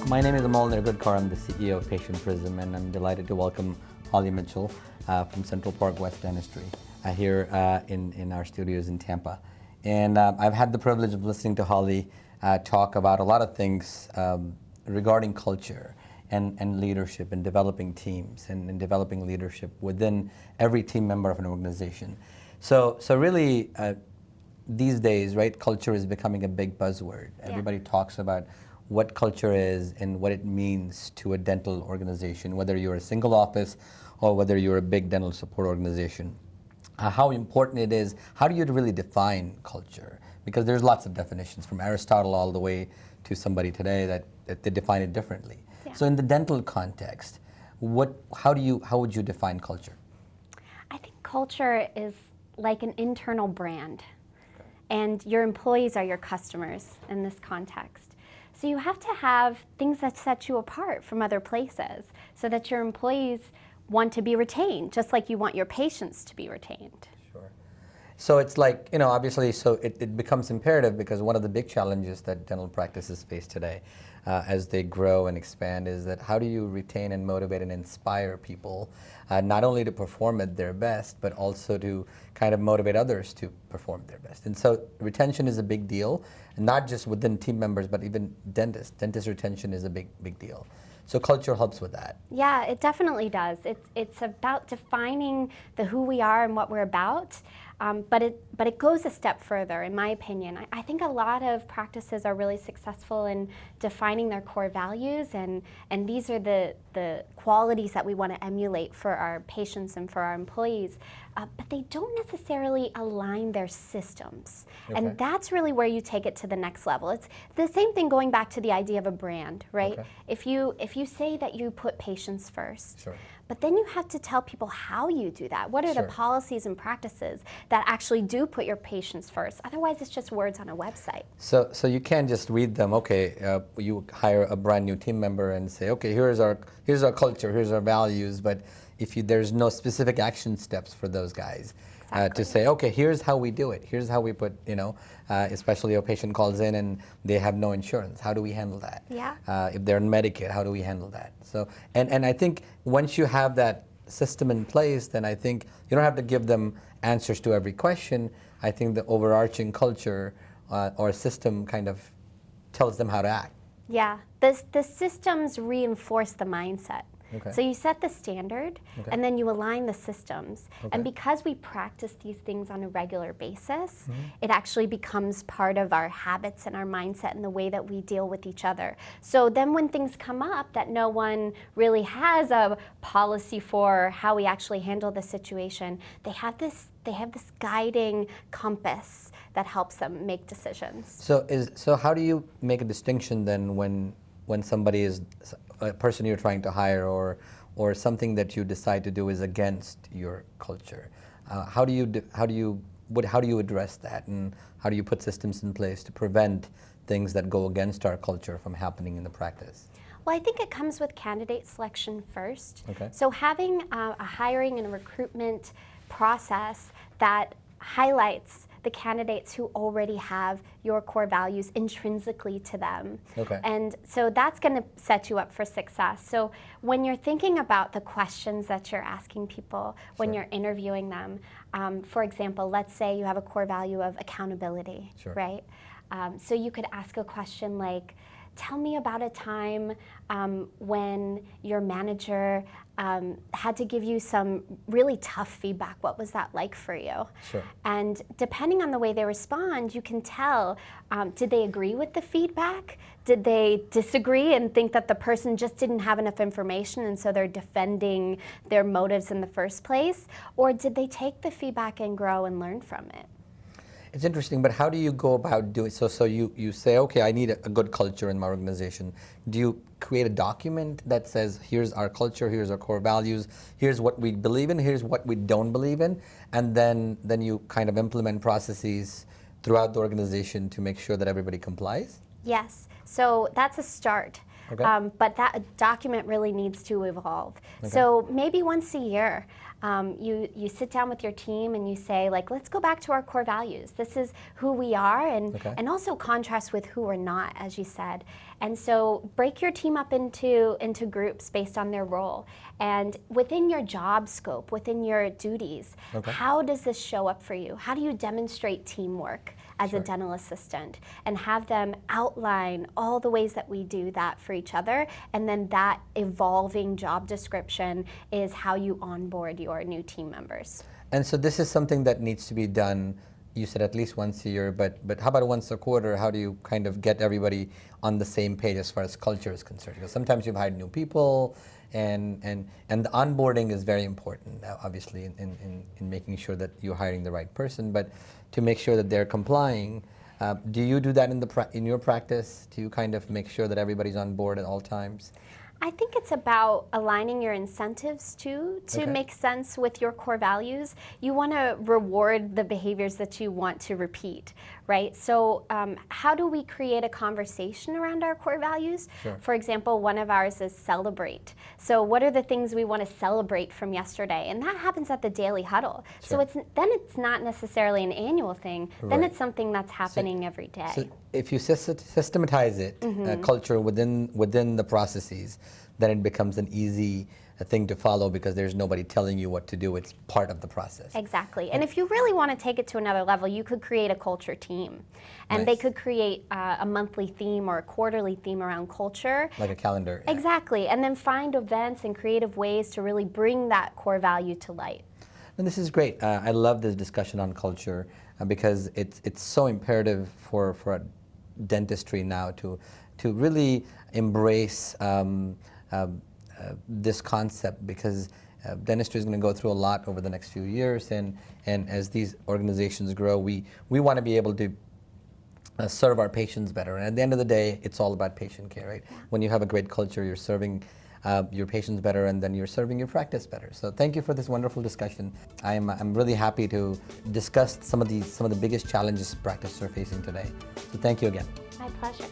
My name is Amal Nirgudkar. I'm the CEO of Patient Prism, and I'm delighted to welcome Holly Mitchell from Central Park West Dentistry here in our studios in Tampa. And I've had the privilege of listening to Holly talk about a lot of things regarding culture and leadership and developing teams and developing leadership within every team member of an organization. So really, these days, right, culture is becoming a big buzzword. Yeah. Everybody talks about what culture is and what it means to a dental organization, whether you're a single office or whether you're a big dental support organization. How important it is, how do you really define culture? Because there's lots of definitions, from Aristotle all the way to somebody today that they define it differently. Yeah. So in the dental context, how would you define culture? I think culture is like an internal brand, and your employees are your customers in this context. So you have to have things that set you apart from other places so that your employees want to be retained, just like you want your patients to be retained. Sure. So it's like, obviously, so it becomes imperative, because one of the big challenges that dental practices face today as they grow and expand is that how do you retain and motivate and inspire people, not only to perform at their best, but also to kind of motivate others to perform their best. And so retention is a big deal, and not just within team members, but even dentists. Dentist retention is a big deal. So culture helps with that. Yeah, it definitely does. It's about defining who we are and what we're about, but it goes a step further, in my opinion. I think a lot of practices are really successful in defining their core values, and these are the qualities that we want to emulate for our patients and for our employees, but they don't necessarily align their systems. Okay. And that's really where you take it to the next level. It's the same thing going back to the idea of a brand, right? Okay. If you say that you put patients first, sure, but then you have to tell people how you do that. What are sure the policies and practices that actually do put your patients first? Otherwise, it's just words on a website. So you can't just read them. Okay, you hire a brand new team member and say, okay, here's our culture, here's our values, but there's no specific action steps for those guys. Exactly. To say, okay, here's how we do it. Here's how we put, especially a patient calls in and they have no insurance. How do we handle that? Yeah. If they're on Medicaid, how do we handle that? So, and I think once you have that system in place, then I think you don't have to give them answers to every question. I think the overarching culture or system kind of tells them how to act. Yeah, the systems reinforce the mindset. Okay. So you set the standard, okay, and then you align the systems. Okay. And because we practice these things on a regular basis, mm-hmm, it actually becomes part of our habits and our mindset and the way that we deal with each other. So then when things come up that no one really has a policy for how we actually handle the situation, they have this guiding compass that helps them make decisions. So how do you make a distinction then when somebody is a person you're trying to hire or something that you decide to do is against your culture? How do you address that, and how do you put systems in place to prevent things that go against our culture from happening in the practice? Well, I think it comes with candidate selection first. Okay. So having a hiring and a recruitment process that highlights the candidates who already have your core values intrinsically to them. Okay. And so that's going to set you up for success. So when you're thinking about the questions that you're asking people when sure you're interviewing them, for example, let's say you have a core value of accountability, sure, right? So you could ask a question like, tell me about a time when your manager had to give you some really tough feedback. What was that like for you? Sure. And depending on the way they respond, you can tell, did they agree with the feedback? Did they disagree and think that the person just didn't have enough information and so they're defending their motives in the first place? Or did they take the feedback and grow and learn from it? It's interesting, but how do you go about doing so? So you say, okay, I need a good culture in my organization. Do you create a document that says, here's our culture, here's our core values, here's what we believe in, here's what we don't believe in, and then you kind of implement processes throughout the organization to make sure that everybody complies? Yes, so that's a start. Okay. but that document really needs to evolve. So maybe once a year, you sit down with your team and you say, like, let's go back to our core values. This is who we are, and also contrast with who we're not, as you said. And so break your team up into groups based on their role. And within your job scope, within your duties, how does this show up for you? How do you demonstrate teamwork as a dental assistant, and have them outline all the ways that we do that for each other, and then that evolving job description is how you onboard your new team members. And so this is something that needs to be done, you said at least once a year, but how about once a quarter? How do you kind of get everybody on the same page as far as culture is concerned? Because sometimes you've hired new people, and the onboarding is very important, obviously, in making sure that you're hiring the right person, but to make sure that they're complying. Do you do that in your practice? Do you kind of make sure that everybody's on board at all times? I think it's about aligning your incentives too to make sense with your core values. You want to reward the behaviors that you want to repeat, right? So how do we create a conversation around our core values? For example, one of ours is celebrate. So what are the things we want to celebrate from yesterday? And that happens at the daily huddle. So then it's not necessarily an annual thing. Then it's something that's happening every day. So if you systematize it, culture within the processes, then it becomes an easy thing to follow because there's nobody telling you what to do. It's part of the process. Exactly. And if you really want to take it to another level, you could create a culture team. And they could create a monthly theme or a quarterly theme around culture. Like a calendar. Exactly. And then find events and creative ways to really bring that core value to light. And this is great. I love this discussion on culture because it's so imperative for dentistry now to really embrace this concept, because dentistry is going to go through a lot over the next few years, and as these organizations grow, we want to be able to serve our patients better. And at the end of the day, it's all about patient care, right? When you have a great culture, you're serving your patients better, and then you're serving your practice better. So thank you for this wonderful discussion. I'm really happy to discuss some of the biggest challenges practices are facing today. So thank you again. My pleasure.